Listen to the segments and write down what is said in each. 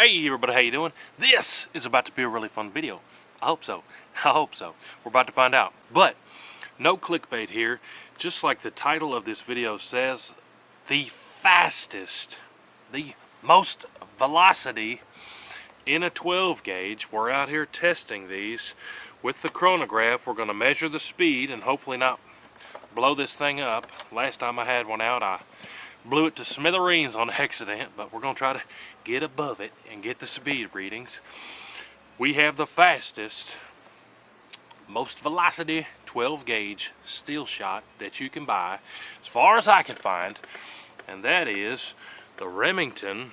Hey everybody, how you doing? This is about to be a really fun video. I hope so. I hope so. We're about to find out. But no clickbait here. Just like the title of this video says, the fastest, the most velocity in a 12 gauge. We're out here testing these with the chronograph. We're going to measure the speed and hopefully not blow this thing up. Last time I had one out, I blew it to smithereens on accident, but we're going to try to get above it and get the speed readings. We have the fastest, most velocity 12 gauge steel shot that you can buy, as far as I can find, and that is the Remington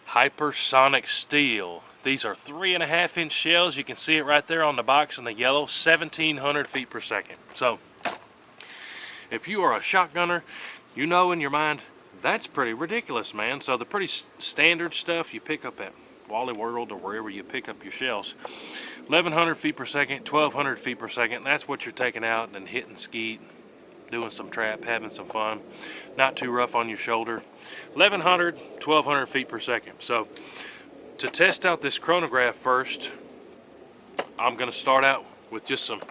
Hypersonic steel. These are 3.5 inch shells. You can see it right there on the box in the yellow, 1700 feet per second. So if you are a shotgunner, you know in your mind, that's pretty ridiculous, man. So the pretty standard stuff you pick up at Wally World or wherever you pick up your shells, 1100 feet per second, 1200 feet per second, that's what you're taking out and hitting skeet, doing some trap, having some fun, not too rough on your shoulder. 1100, 1200 feet per second. So to test out this chronograph first, I'm going to start out with just some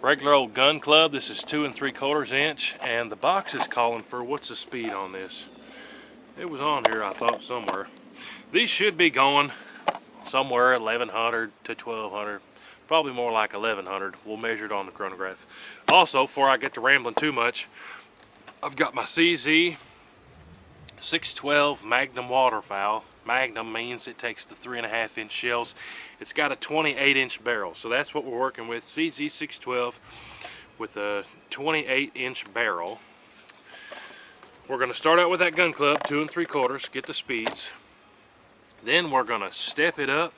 regular old gun club. This is 2 3/4 inch, and the box is calling for, what's the speed on this? It was on here, I thought, somewhere. These should be going somewhere 1100 to 1200, probably more like 1100. We'll measure it on the chronograph. Also, before I get to rambling too much, I've got my CZ 612 Magnum waterfowl. Magnum means it takes the 3.5 inch shells. It's got a 28 inch barrel, so that's what we're working with. CZ 612 with a 28 inch barrel. We're going to start out with that gun club, 2 3/4, get the speeds. Then we're going to step it up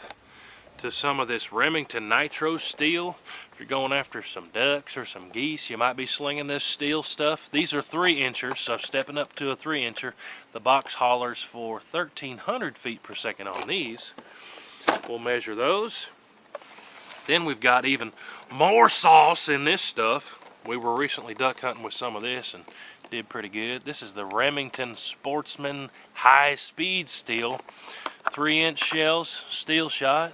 to some of this Remington Nitro steel. If you're going after some ducks or some geese, you might be slinging this steel stuff. These are 3 inchers, so stepping up to a 3 incher. The box hollers for 1300 feet per second on these. We'll measure those. Then we've got even more sauce in this stuff. We were recently duck hunting with some of this and did pretty good. This is the Remington Sportsman High Speed Steel, 3 inch shells, steel shot.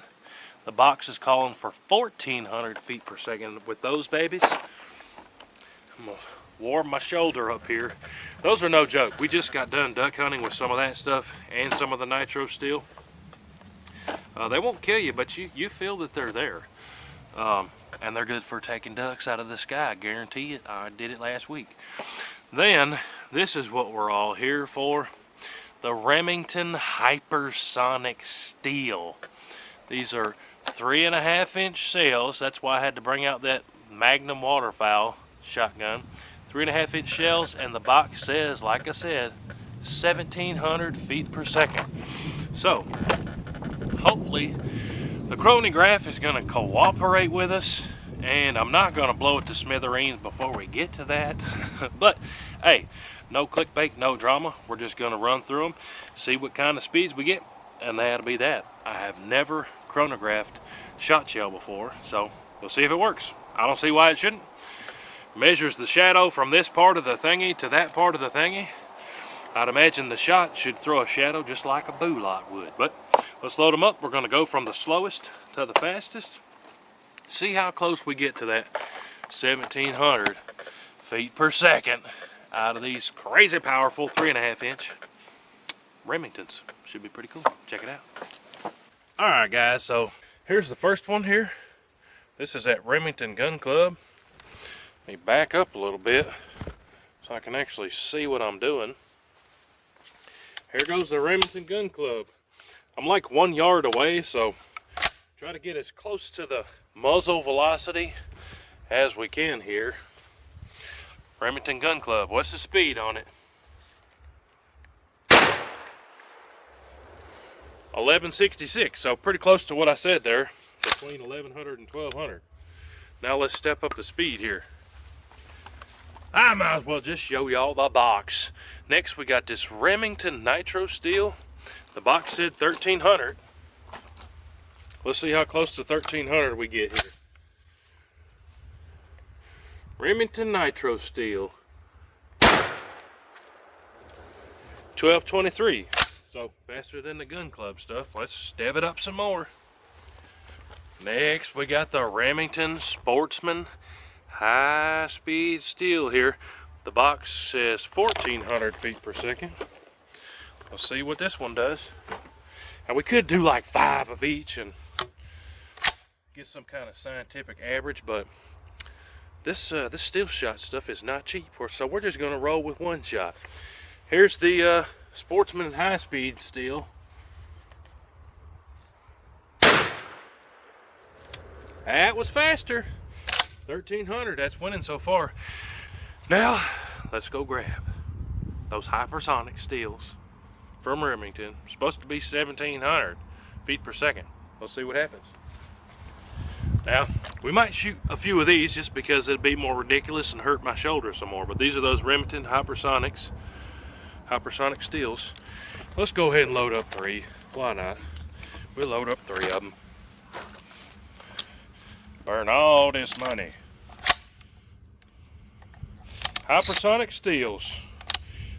The box is calling for 1400 feet per second with those babies. I'm gonna warm my shoulder up here. Those are no joke. We just got done duck hunting with some of that stuff and some of the nitro steel. They won't kill you, but you feel that they're there. And they're good for taking ducks out of the sky. I guarantee it. I did it last week. Then, this is what we're all here for. The Remington Hypersonic steel. These are 3.5 inch shells. That's why I had to bring out that Magnum waterfowl shotgun. 3.5 inch shells, and the box says, like I said, 1700 feet per second. So hopefully the chronograph is going to cooperate with us, and I'm not going to blow it to smithereens before we get to that. But hey, no clickbait, no drama. We're just going to run through them, see what kind of speeds we get, and that'll be that. I have never chronographed Shotshell before, so we'll see if it works. I don't see why it shouldn't. Measures the shadow from this part of the thingy to that part of the thingy. I'd imagine the shot should throw a shadow just like a bullock would. But let's load them up. We're going to go from the slowest to the fastest. See how close we get to that 1700 feet per second out of these crazy powerful 3.5 inch Remingtons. Should be pretty cool. Check it out. Alright guys, so here's the first one here. This is at Remington Gun Club. Let me back up a little bit so I can actually see what I'm doing. Here goes the Remington Gun Club. I'm like 1 yard away, so try to get as close to the muzzle velocity as we can here. Remington Gun Club, what's the speed on it? 1166, so pretty close to what I said there, between 1100 and 1200. Now let's step up the speed here. I might as well just show y'all the box. Next we got this Remington Nitro steel. The box said 1300. Let's see how close to 1300 we get here. Remington Nitro steel. 1223. So faster than the gun club stuff. Let's step it up some more. Next we got the Remington Sportsman high-speed steel here. The box says 1400 feet per second. Let's see what this one does. Now we could do like 5 of each and get some kind of scientific average, but this steel shot stuff is not cheap, so we're just gonna roll with one shot. Here's the Sportsman high-speed steel. That was faster. 1300, that's winning so far. Now let's go grab those hypersonic steels from Remington. Supposed to be 1700 feet per second. Let's see what happens. Now we might shoot a few of these just because it'd be more ridiculous and hurt my shoulder some more, but these are those Remington hypersonic steels. Let's go ahead and load up 3. Why not? We'll load up 3 of them. Burn all this money. Hypersonic steels.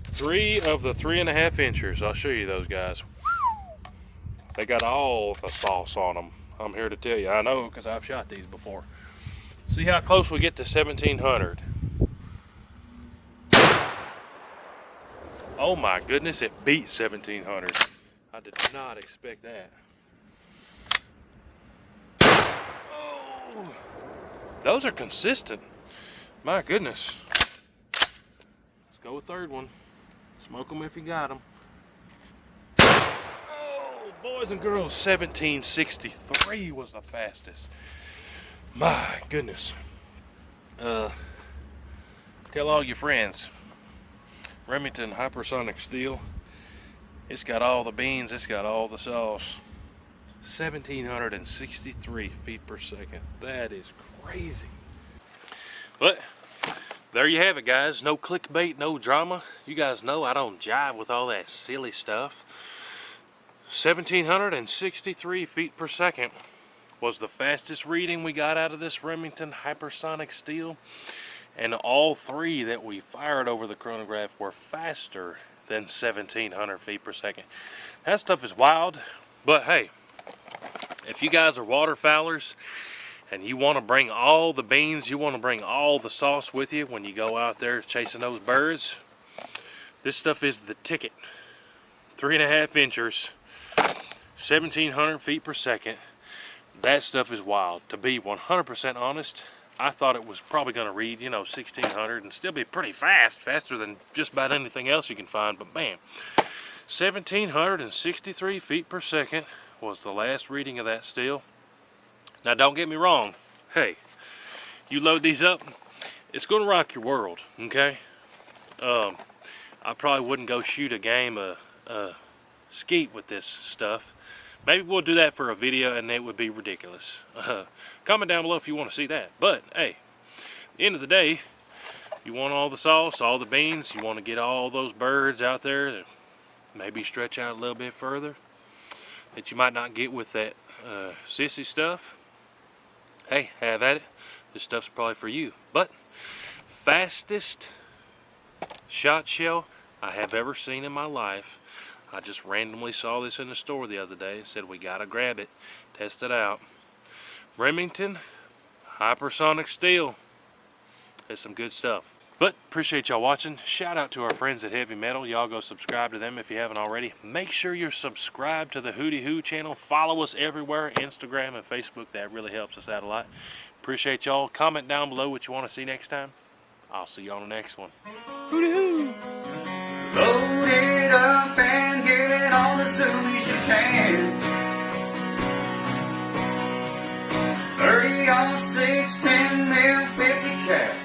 3 of the 3.5 inchers. I'll show you those guys. They got all the sauce on them. I'm here to tell you. I know because I've shot these before. See how close we get to 1700. Oh my goodness, it beat 1700. I did not expect that. Oh, those are consistent. My goodness. Let's go with 3rd one. Smoke them if you got them. Oh, boys and girls, 1763 was the fastest. My goodness. Tell all your friends. Remington Hypersonic steel. It's got all the beans, it's got all the sauce. 1763 feet per second. That is crazy. But there you have it, guys. No clickbait, no drama. You guys know I don't jive with all that silly stuff. 1763 feet per second was the fastest reading we got out of this Remington Hypersonic steel. And all 3 that we fired over the chronograph were faster than 1700 feet per second. That stuff is wild, but hey, if you guys are waterfowlers and you want to bring all the beans, you want to bring all the sauce with you when you go out there chasing those birds, this stuff is the ticket. 3.5 inchers, 1700 feet per second. That stuff is wild. To be 100% honest, I thought it was probably going to read, 1600 and still be pretty fast, faster than just about anything else you can find, but bam. 1763 feet per second was the last reading of that steel. Now don't get me wrong, hey, you load these up, it's going to rock your world, okay? I probably wouldn't go shoot a game of skeet with this stuff. Maybe we'll do that for a video and it would be ridiculous. Comment down below if you want to see that. But hey, at the end of the day, you want all the sauce, all the beans, you want to get all those birds out there that maybe stretch out a little bit further that you might not get with that sissy stuff. Hey, have at it. This stuff's probably for you. But fastest shot shell I have ever seen in my life. I just randomly saw this in the store the other day and said we gotta grab it, test it out. Remington Hypersonic steel. It's some good stuff. But appreciate y'all watching. Shout out to our friends at Heavy Metal. Y'all go subscribe to them if you haven't already. Make sure you're subscribed to the WHOTEEWHO channel. Follow us everywhere, Instagram and Facebook. That really helps us out a lot. Appreciate y'all. Comment down below what you want to see next time. I'll see you on the next one. WHOTEEWHO! Load it up and get it on as soon as you can. 30 on 6, 10 mil, 50 cal.